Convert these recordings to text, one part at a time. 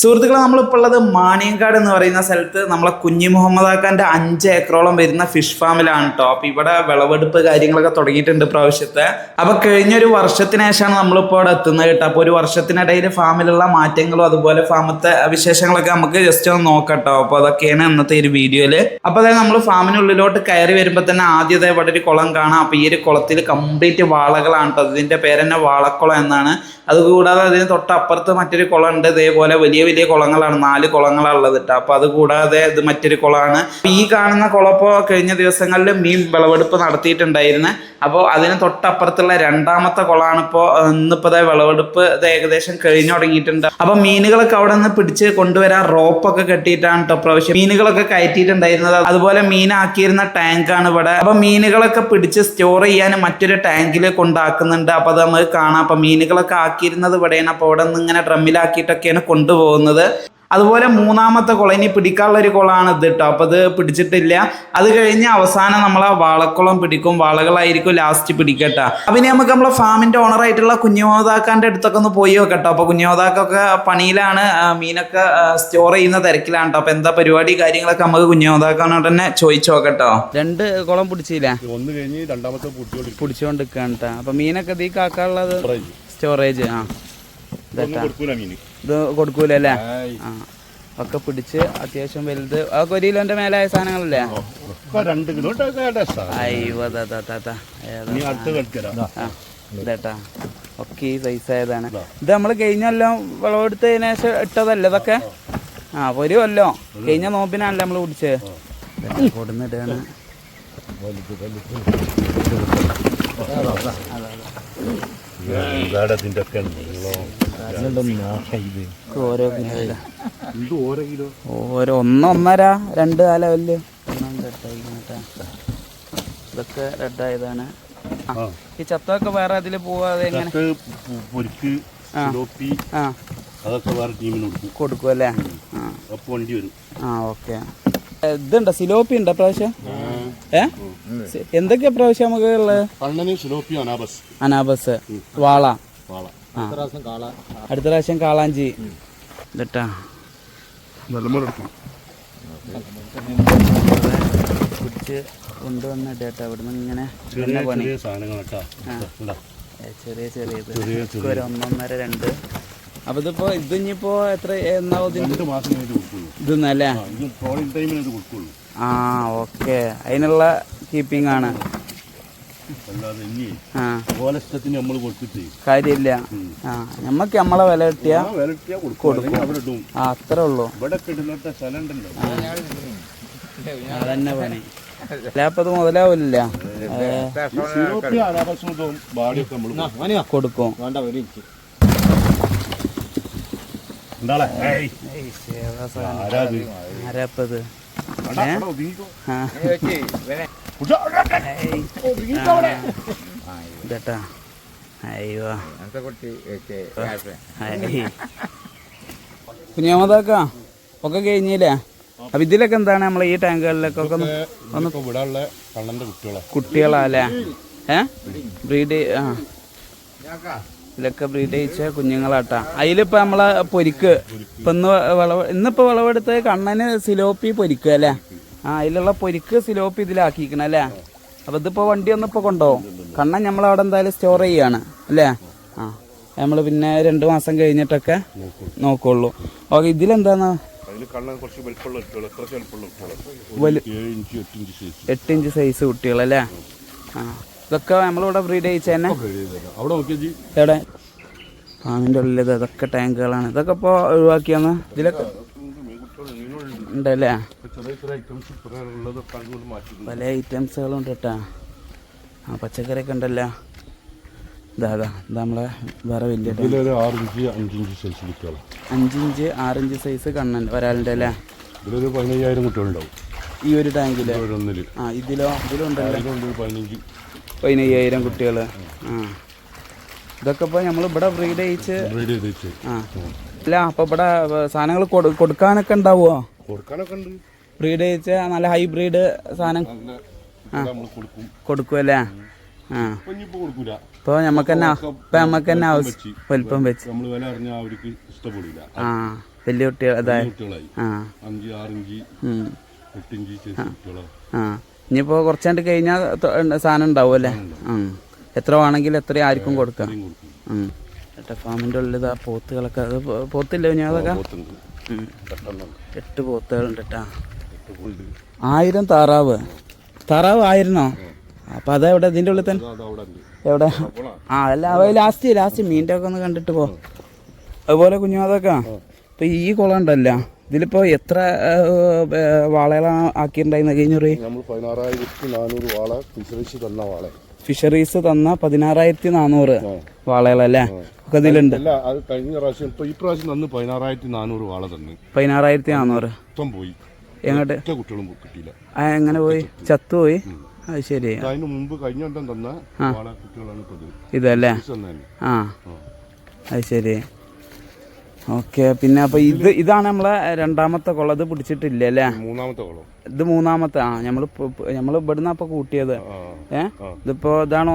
സുഹൃത്തുക്കളെ, നമ്മളിപ്പോൾ ഉള്ളത് മാണിയങ്കാട് എന്ന് പറയുന്ന സ്ഥലത്ത് നമ്മളെ കുഞ്ഞി മുഹമ്മദാക്കാന്റെ 5 ഏക്കറോളം വരുന്ന ഫിഷ് ഫാമിലാണ് കേട്ടോ. അപ്പൊ ഇവിടെ വിളവെടുപ്പ് കാര്യങ്ങളൊക്കെ തുടങ്ങിയിട്ടുണ്ട് പ്രാവശ്യത്തെ. അപ്പൊ കഴിഞ്ഞൊരു വർഷത്തിന് ശേഷമാണ് നമ്മളിപ്പോൾ ഇവിടെ എത്തുന്നത് കേട്ടോ. അപ്പൊ ഒരു വർഷത്തിനിടയിൽ ഫാമിലുള്ള മാറ്റങ്ങളും അതുപോലെ ഫാമത്തെ വിശേഷങ്ങളൊക്കെ നമുക്ക് ജസ്റ്റ് ഒന്ന് നോക്കട്ടോ. അപ്പൊ അതൊക്കെയാണ് ഇന്നത്തെ ഒരു വീഡിയോയില്. അപ്പൊ അതായത് നമ്മൾ ഫാമിനുള്ളിലോട്ട് കയറി വരുമ്പോൾ തന്നെ ആദ്യത്തെ ഇവിടെ ഒരു കുളം കാണാം. അപ്പൊ ഈ ഒരു കുളത്തിൽ കംപ്ലീറ്റ് വാളകളാണ് കേട്ടോ. ഇതിന്റെ പേര് തന്നെ വാളക്കുളം എന്നാണ്. അതുകൂടാതെ അതിന് തൊട്ടപ്പുറത്ത് മറ്റൊരു കുളം ഉണ്ട്. ഇതേപോലെ വലിയ വലിയ കുളങ്ങളാണ്, 4 കുളങ്ങളാണ് ഉള്ളത് കേട്ടോ. അപ്പൊ അത് കൂടാതെ ഇത് മറ്റൊരു കുളമാണ്. ഈ കാണുന്ന കുളപ്പോ കഴിഞ്ഞ ദിവസങ്ങളിൽ മീൻ വിളവെടുപ്പ് നടത്തിയിട്ടുണ്ടായിരുന്നു. അപ്പോൾ അതിന് തൊട്ടപ്പുറത്തുള്ള രണ്ടാമത്തെ കുളമാണ് ഇന്നിപ്പോ വിളവെടുപ്പ് ഏകദേശം കഴിഞ്ഞു തുടങ്ങിയിട്ടുണ്ട്. അപ്പൊ മീനുകളൊക്കെ അവിടെ നിന്ന് പിടിച്ച് കൊണ്ടുവരാൻ റോപ്പൊക്കെ കെട്ടിയിട്ടാണ് കേട്ടോ പ്രാവശ്യം മീനുകളൊക്കെ കയറ്റിയിട്ടുണ്ടായിരുന്നത്. അതുപോലെ മീനാക്കിയിരുന്ന ടാങ്കാണ് ഇവിടെ. അപ്പൊ മീനുകളൊക്കെ പിടിച്ച് സ്റ്റോർ ചെയ്യാൻ മറ്റൊരു ടാങ്കിൽ കൊണ്ടാക്കുന്നുണ്ട്. അപ്പൊ അത് നമുക്ക് കാണാം. അപ്പൊ മീനുകളൊക്കെ ആക്കിയിരുന്നത് ഇവിടെയാണ്. അപ്പൊ അവിടെ നിന്ന് ഇങ്ങനെ ഡ്രമ്മിലാക്കിയിട്ടൊക്കെയാണ് കൊണ്ടുപോകുന്നത്. അതുപോലെ മൂന്നാമത്തെ കുളം, ഇനി പിടിക്കാനുള്ള ഒരു കുളമാണ് ഇത് കേട്ടോ. അപ്പൊ ഇത് പിടിച്ചിട്ടില്ല. അത് കഴിഞ്ഞ് അവസാനം നമ്മളെ വാളക്കുളം പിടിക്കും. വാളകളായിരിക്കും ലാസ്റ്റ് പിടിക്കട്ടോ. അപ്പൊ ഇനി നമുക്ക് നമ്മളെ ഫാമിന്റെ ഓണറായിട്ടുള്ള കുഞ്ഞുമോതാക്കാന്റെ അടുത്തൊക്കെ ഒന്ന് പോയി നോക്കട്ടോ. അപ്പൊ കുഞ്ഞുമോതാക്കൊക്കെ പണിയിലാണ്, മീനൊക്കെ സ്റ്റോർ ചെയ്യുന്ന തിരക്കിലാണ് കേട്ടോ. അപ്പൊ എന്താ പരിപാടി കാര്യങ്ങളൊക്കെ നമുക്ക് കുഞ്ഞുമോതാക്കാനോട് തന്നെ ചോദിച്ചു നോക്കട്ടോ. 2 കുളം പിടിച്ചില്ല, ഒന്ന് കഴിഞ്ഞ് രണ്ടാമത്തെ പിടിച്ചോണ്ടിരിക്കാണ് കേട്ടോ. അപ്പൊ മീനൊക്കെ ഇതിൽ കാക്കാനുള്ളത് സ്റ്റോറേജ് ഇത് കൊടുക്കൂലല്ലേ? ആ, ഒക്കെ പിടിച്ച് അത്യാവശ്യം വലുത്. അതൊക്കെ 1 കിലോന്റെ മേലായ സാധനങ്ങളല്ലേ? 2 കിലോ ഇതേട്ടാ ഒക്കെ ഈ സൈസ് ആയതാണ്. ഇത് നമ്മൾ കഴിഞ്ഞല്ലോ വിളവെടുത്തതിന് ശേഷം ഇട്ടതല്ലേ ഇതൊക്കെ? ആ, ഒരു കൊല്ലോ കഴിഞ്ഞ നോമ്പിനാണല്ലേ നമ്മൾ പിടിച്ചത്. കൊടുന്നിട്ടാണ് ഓരോ 1.5 2 ആ ലെവലില് ഇതൊക്കെ റെഡായതാണ്. ഈ ചത്തൊക്കെ വേറെ അതില് പോവാതെ എങ്ങനെ കൊടുക്കും അല്ലേ? ആ, ഓക്കെ. ഇതുണ്ടോ സിലോപ്പി ഉണ്ടോ പ്രാവശ്യം? എന്തൊക്കെയാ പ്രാവശ്യം നമുക്ക് ഉള്ളത്? അനാബസ്, വാള, അടുത്ത പ്രാവശ്യം കാളാഞ്ചി ഇട്ടാ പിടിച്ച് കൊണ്ടുവന്നിട്ടാ ഇവിടുന്ന് ഇങ്ങനെ ചെറിയ ചെറിയത് ഒരു 1.5 2. അപ്പൊ ഇതിപ്പോ ഇതിപ്പോ എത്ര ഇതൊന്നല്ലേ? ആ, ഓക്കെ. അതിനുള്ള കീപ്പിംഗ് ആണ്. കാര്യമില്ല. ആ, നമ്മക്ക് നമ്മളെ വില കിട്ടിയാ കൊടുക്കും. ആ, അത്രേ ഉള്ളൂ. അതന്നെ പണി. അല്ലാപ്പത് മുതലാവില്ല. കൊടുക്കും. ആരാപ്പത്? ഇതട്ടാ. അയ്യോ കുഞ്ഞാമതാക്ക ഒക്കെ കഴിഞ്ഞില്ലേ? അപ്പൊ ഇതിലൊക്കെ എന്താണ് നമ്മൾ ഈ ടാങ്കുകളിലൊക്കെ കുട്ടികളല്ലേ? ബ്രീഡ്. ആ, ഇതിലൊക്കെ ബ്രീഡ് ചെയ്യിച്ച കുഞ്ഞുങ്ങളാട്ടാ. അതിലിപ്പോ നമ്മളെ പൊരിക്ക് ഇപ്പൊ ഇന്നിപ്പോ വിളവെടുത്ത് കണ്ണന് സിലോപ്പി പൊരിക്കുക അല്ലേ? ആ, അതിലുള്ള പൊരിക്ക് സിലോപ്പി ഇതിലാക്കിക്കണം അല്ലേ? അപ്പൊ ഇതിപ്പോ വണ്ടി ഒന്നും ഇപ്പൊ കൊണ്ടുപോകും. കണ്ണൻ നമ്മളവിടെ എന്തായാലും സ്റ്റോർ ചെയ്യാണ് അല്ലേ? ആ, നമ്മള് പിന്നെ 2 മാസം കഴിഞ്ഞിട്ടൊക്കെ നോക്കുള്ളൂ. ഓക്കെ. ഇതിലെന്താന്ന് 8 ഇഞ്ച് സൈസ് കുട്ടികളല്ലേ? ആ, ഇതൊക്കെ നമ്മളിവിടെ ബ്രീഡ് ചെയ്യിച്ച തന്നെ. എവിടെ? ഫാമിന്റെ ഉള്ളിൽ ഇതൊക്കെ ടാങ്കുകളാണ്. ഇതൊക്കെ ഇപ്പൊ ഒഴിവാക്കിയാന്ന് ഇതിലൊക്കെ ഉണ്ടല്ലേ? പല ഐറ്റംസുകളും ഉണ്ട് കേട്ടാ. ആ, പച്ചക്കറിയൊക്കെ ഉണ്ടല്ലോ. ഇതാ നമ്മളെ വേറെ വലിയ 5 ഇഞ്ച് 6 ഇഞ്ച് സൈസ് കണ്ണൻ ഒരാളുടെ അല്ലേ? 15,000 കുട്ടികളുണ്ടാവും ഈ ഒരു ടാങ്കില്. ആ, ഇതിലുണ്ടല്ലോ 15,000 കുട്ടികള്. ആ, ഇതൊക്കെ ഇപ്പൊ നമ്മളിവിടെ ബ്രീഡ് ചെയ്യിച്ച്. ആ, അല്ല അപ്പൊ ഇവിടെ സാധനങ്ങൾ കൊടുക്കാനൊക്കെ ഉണ്ടാവുമോ? ബ്രീഡ് ചെയ്യിച്ച നല്ല ഹൈബ്രിഡ് സാധനം കൊടുക്കുമല്ലേ? ആ, ഇപ്പൊ നമുക്ക് തന്നെ ആവശ്യം വലിപ്പം വെച്ച്. ആ, വലിയ കുട്ടികൾ അതായത് കുട്ടികളായി ആ 5, 6 ഇഞ്ച് ഉം. 8 ഇഞ്ച് ചെറിയ കുട്ടികളാണ്. ആ ഇനിയിപ്പോൾ കുറച്ചാണ്ട് കഴിഞ്ഞാൽ സാധനം ഉണ്ടാവും അല്ലേ? എത്ര വേണമെങ്കിലും എത്ര ആർക്കും കൊടുക്കാം. ഫാമിൻ്റെ ഉള്ളിൽ ആ പോത്തുകളൊക്കെ അത് പോത്തില്ല ഞാൻ അതൊക്കെ 8 പോത്തുകളുണ്ട് കേട്ടാ. 1000 താറാവ് 1000 അപ്പം അതെവിടെ ഇതിൻ്റെ ഉള്ളിൽ തന്നെ എവിടെ? ആ അല്ല ലാസ്റ്റ് മീൻ്റെ ഒക്കെ ഒന്ന് കണ്ടിട്ട് പോ. അതുപോലെ കുഞ്ഞാതൊക്കെ ഇപ്പം ഈ കുളം ഉണ്ടല്ലോ ഇതിലിപ്പോൾ എത്ര വാളകളാണ് ആക്കിയിട്ടുണ്ടായിരുന്ന കഴിഞ്ഞൊരു? നമ്മൾ 16,400 വാള ഫിഷറീസ് തന്ന വാള. ഫിഷറീസ് തന്ന 16,400 വാളകളല്ലേ ഒക്കെ ഇതിലുണ്ട്. അല്ല അത് കഴിഞ്ഞ പ്രാവശ്യം ഈ പ്രാവശ്യം തന്ന് 16,400 വാള തന്നെ. 16,400 മൊത്തം പോയി. എങ്ങോട്ട്? കുട്ടികളും കിട്ടിയില്ല. എങ്ങനെ പോയി? ചത്തുപോയി. അത് ശരി. അതിന് മുമ്പ് കഴിഞ്ഞ വട്ടം തന്ന വാള കുട്ടികളാണ് ഇതല്ലേ? ആ അത് ശരി. ഓക്കെ. പിന്നെ അപ്പൊ ഇതാണ് നമ്മളെ രണ്ടാമത്തെ കുളം. ഇത് പിടിച്ചിട്ടില്ല അല്ലേ? മൂന്നാമത്തെ കുളം. ഇത് മൂന്നാമത്തെ. നമ്മള് ഇവിടുന്ന് അപ്പൊ കൂട്ടിയത്. ഇതിപ്പോ ഇതാണ്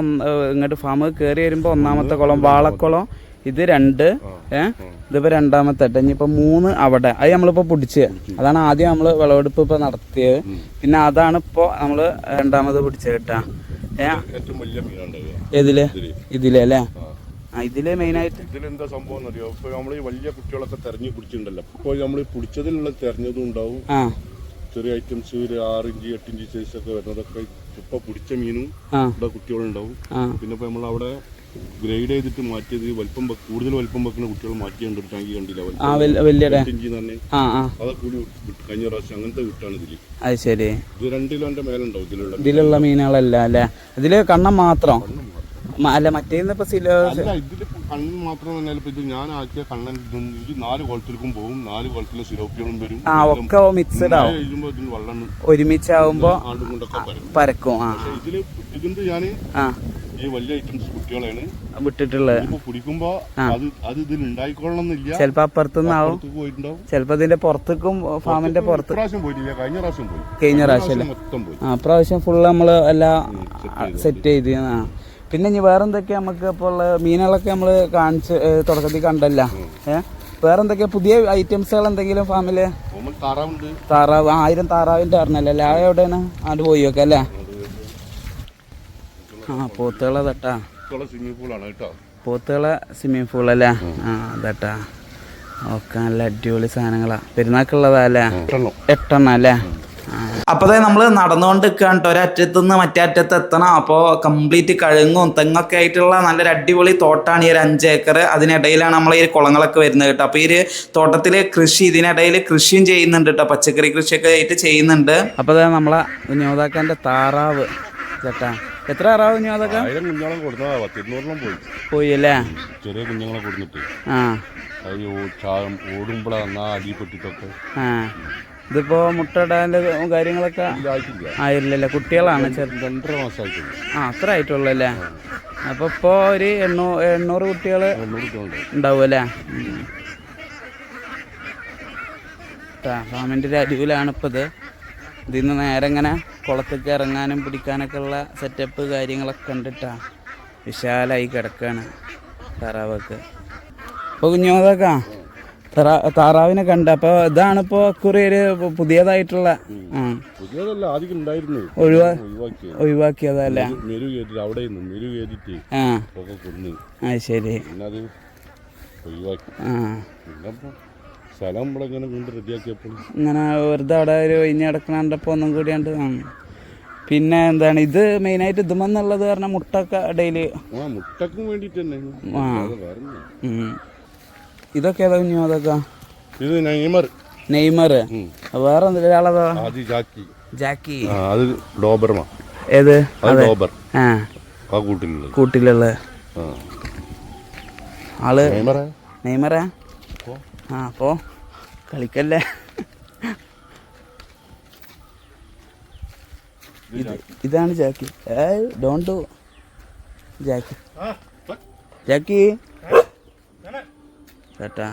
ഇങ്ങോട്ട് ഫാം കയറി വരുമ്പോ ഒന്നാമത്തെ കുളം വാളക്കുളം. ഇത് 2. ഇതിപ്പോ രണ്ടാമത്തെ. ഇനിയിപ്പോ 3 അവിടെ. അത് നമ്മളിപ്പോ പിടിച്ച് അതാണ് ആദ്യം നമ്മള് വിളവെടുപ്പ് ഇപ്പൊ നടത്തിയത്. പിന്നെ അതാണ് ഇപ്പൊ നമ്മള് രണ്ടാമത് പിടിച്ചത് കേട്ടാ. ഏതില്? ഇതില് അല്ലേ? ഇതില് മെയിനായിട്ട് ഇതിലെന്താ സംഭവം അറിയോ? ഇപ്പൊ നമ്മള് ഈ വലിയ കുട്ടികളൊക്കെ തെരഞ്ഞു പിടിച്ചിട്ടുണ്ടല്ലോ. ഇപ്പോൾ നമ്മള് പിടിച്ചതിലുള്ള തെരഞ്ഞതും ഉണ്ടാവും. ചെറിയ ഐറ്റംസ് 6 ഇഞ്ച് 8 ഇഞ്ച് സൈസ് ഒക്കെ വരുന്നതൊക്കെ ഇപ്പൊ പിടിച്ച മീനും ഇവിടെ കുട്ടികളുണ്ടാവും. പിന്നെ ഇപ്പൊ നമ്മളവിടെ ഗ്രേഡ് ചെയ്തിട്ട് മാറ്റിയത് കൂടുതൽ വലിപ്പം വെക്കുന്ന കുട്ടികൾ മാറ്റിയുണ്ട്. ടാങ്കി കണ്ടില്ല അതൊക്കെ കൂടി കഴിഞ്ഞ പ്രാവശ്യം അങ്ങനത്തെ വിട്ടാണ് ഇതില്. അത് ശരി. ഇത് 2 കിലോന്റെ മേലുണ്ടാവും ഇതിലുള്ള മീനുകളല്ല അല്ലേ? ഇതില് കണ്ണം മാത്രം അല്ല മറ്റേന്ന് ഇപ്പൊ ഇതില് കണ്ണ് മാത്രം തന്നെ. ഇത് ഞാൻ ആക്കിയ കണ്ണൻ 4 കുളത്തിലേക്കും പോകും. 4 കുളത്തിലെ സിലോപ്പികളും വരും. ഒക്കെ മിക്സഡ് ആവും. വെള്ളം ഒരുമിച്ചാവുമ്പോ പരക്കും. ഇതിന്റെ ഞാൻ ഈ വലിയ ഐറ്റംസ് കുട്ടികളാണ് വിട്ടിട്ടുള്ളത്. പിടിക്കുമ്പോ അത് ഇതിൽ ഉണ്ടായിക്കൊള്ളണമെന്നില്ല. ചിലപ്പോ അപ്പുറത്തുനിന്നാവും, ചിലപ്പോ ഇതിന്റെ പുറത്തേക്കും ഫാമിന്റെ പുറത്ത്. പോയിട്ടില്ല, കഴിഞ്ഞ പ്രാവശ്യം മൊത്തം പോയി. പ്രാവശ്യം ഫുള്ള് നമ്മള് എല്ലാം സെറ്റ് ചെയ്ത്. പിന്നെ ഇനി വേറെന്തൊക്കെയാ നമുക്ക് ഇപ്പോൾ മീനുകളൊക്കെ നമ്മള് കാണിച്ച് തുടക്കത്തിൽ കണ്ടല്ല. വേറെന്തൊക്കെയാ പുതിയ ഐറ്റംസുകൾ എന്തെങ്കിലും ഫാമില്? താറാവ് 1000 താറാവിന്റെ പറഞ്ഞല്ലേ? ആ എവിടെയാണ്? അത് പോയി വെക്കാം അല്ലേ? പോത്തുകളെ തട്ടാ. പോത്തുകളെ സ്വിമ്മിങ് പൂളല്ലേ? അതട്ടാ. ഓക്കെ. നല്ല അടിപൊളി സാധനങ്ങളാ. പെരുന്നാക്കുള്ളതാ അല്ലേ? 8 അല്ലേ? അപ്പോൾ നമ്മൾ നടന്നുകൊണ്ട് നിൽക്കുകയാണ് കേട്ടോ. ഒരറ്റത്തുനിന്ന് മറ്റേ അറ്റത്ത് എത്തണം. അപ്പോൾ കംപ്ലീറ്റ് കഴുങ്ങും തെങ്ങൊക്കെ ആയിട്ടുള്ള നല്ലൊരു അടിപൊളി തോട്ടാണ് ഈ ഒരു 5 ഏക്കർ. അതിനിടയിലാണ് നമ്മൾ ഈ കുളങ്ങളൊക്കെ വരുന്നത് കേട്ടോ. അപ്പോൾ ഈ ഒരു തോട്ടത്തിൽ കൃഷി, ഇതിനിടയിൽ കൃഷിയും ചെയ്യുന്നുണ്ട് കേട്ടോ. പച്ചക്കറി കൃഷിയൊക്കെ ആയിട്ട് ചെയ്യുന്നുണ്ട്. അപ്പോൾ നമ്മളെ വിനോദാക്കാൻ്റെ താറാവ് ചേട്ടാ. എത്ര താറാവ് വിനോദക്ക? 1000 കുഞ്ഞുങ്ങളെ കൊടുത്താ പോയി അല്ലേ? ചെറിയ കുഞ്ഞുങ്ങളെ കൊടുത്തിട്ട് ഓടുമ്പോഴാണ് അടിപ്പെട്ടിട്ടൊക്കെ. ഇതിപ്പോ മുട്ടയിടാൻ്റെ കാര്യങ്ങളൊക്കെ ആയില്ലല്ലേ? കുട്ടികളാണ്. 2.5 മാസമായിട്ടുള്ളൂ. അത്ര ആയിട്ടുള്ളല്ലേ? അപ്പൊ ഇപ്പൊ ഒരു 800 കുട്ടികൾ ഉണ്ടാവും അല്ലേ? ഫാമിൻ്റെ ഒരു അടിപൊളിയാണ് ഇപ്പൊ ഇത്. ഇതിന്ന് നേരെ ഇങ്ങനെ കുളത്തേക്ക് ഇറങ്ങാനും പിടിക്കാനൊക്കെ ഉള്ള സെറ്റപ്പ് കാര്യങ്ങളൊക്കെ ഉണ്ടിട്ടാ. വിശാലായി കിടക്കാണ് താറാവൊക്കെ. ഇപ്പൊ കുഞ്ഞോതൊക്കെ താറാവിനെ കണ്ട. അപ്പൊ ഇതാണിപ്പോ കുറി ഒരു പുതിയതായിട്ടുള്ള ഒഴിവാക്കിയതല്ലേ? ആ ശരി. ഇങ്ങനെ വെറുതെ അവിടെ ഒരു ഒഴിഞ്ഞ് കിടക്കണപ്പോ ഒന്നും കൂടിയാണ്ട്. പിന്നെ എന്താണ് ഇത് മെയിനായിട്ട് ഇതുമെന്നുള്ളത് കാരണം മുട്ടൊക്കെ ഡെയിലി മുട്ടക്കും വേണ്ടിട്ട് തന്നെ. ഇതൊക്കെ ഏതാ കുഞ്ഞു? അതൊക്കെ ഇത് നെയ്മർ. വേറെ ഒരാളതാ? ജാക്കി. അത് ഡോബർമാ. ഏത്? കൂട്ടിലുള്ള ആള് നെയ്മറാ. അപ്പോ കളിക്കല്ലേ? ഇതാണ് ജാക്കി. ഡോണ്ട് ഡു ജാക്കി ചേട്ടാ.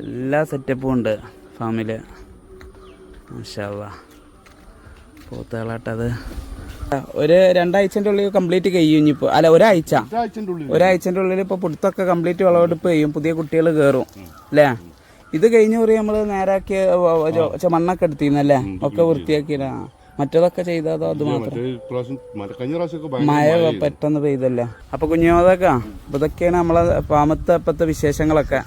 എല്ലാ സെറ്റപ്പും ഉണ്ട് ഫാമില്. മാഷാ അല്ലാഹ്. പോത്തുകളാട്ടത് ഒരു 2 ആഴ്ചൻ്റെ ഉള്ളിൽ കംപ്ലീറ്റ് കഴിയും. ഇനിയിപ്പോൾ അല്ല ഒരാഴ്ചൻ്റെ ഉള്ളിൽ ഇപ്പോൾ പിടുത്തൊക്കെ കംപ്ലീറ്റ് വിളവെടുപ്പ് ചെയ്യും. പുതിയ കുട്ടികൾ കയറും അല്ലേ? ഇത് കഴിഞ്ഞ കുറി നമ്മള് നേരാക്കിയ മണ്ണൊക്കെ എടുത്തിരുന്നല്ലേ, ഒക്കെ വൃത്തിയാക്കിയില്ല. മറ്റേതൊക്കെ ചെയ്തതോ അത് മാത്രം? മഴ പെട്ടെന്ന് പെയ്തല്ലേ. അപ്പൊ കുഞ്ഞുമോതൊക്കെ ഇതൊക്കെയാണ് നമ്മളെ പാമത്തെ ഇപ്പത്തെ വിശേഷങ്ങളൊക്കെ.